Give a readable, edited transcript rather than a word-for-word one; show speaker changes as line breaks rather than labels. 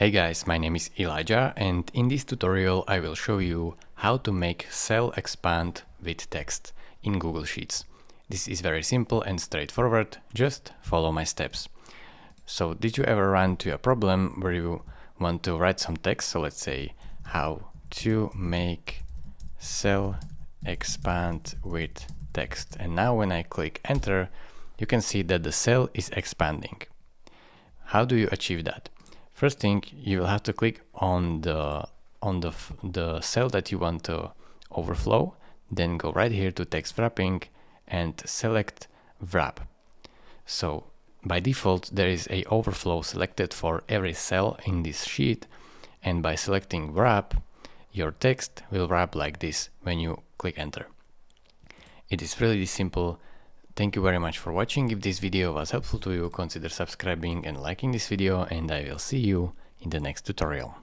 Hey guys, my name is Elijah, and in this tutorial I will show you how to make cell expand with text in Google Sheets. This is very simple and straightforward, just follow my steps. So did you ever run into a problem where you want to write some text? So let's say how to make cell expand with text. And now when I click enter, you can see that the cell is expanding. How do you achieve that? First thing, you will have to click on the cell that you want to overflow, then go right here to text wrapping and select wrap. So by default there is a overflow selected for every cell in this sheet, and by selecting wrap, your text will wrap like this when you click enter. It is really simple. Thank you very much for watching. If this video was helpful to you, consider subscribing and liking this video, and I will see you in the next tutorial.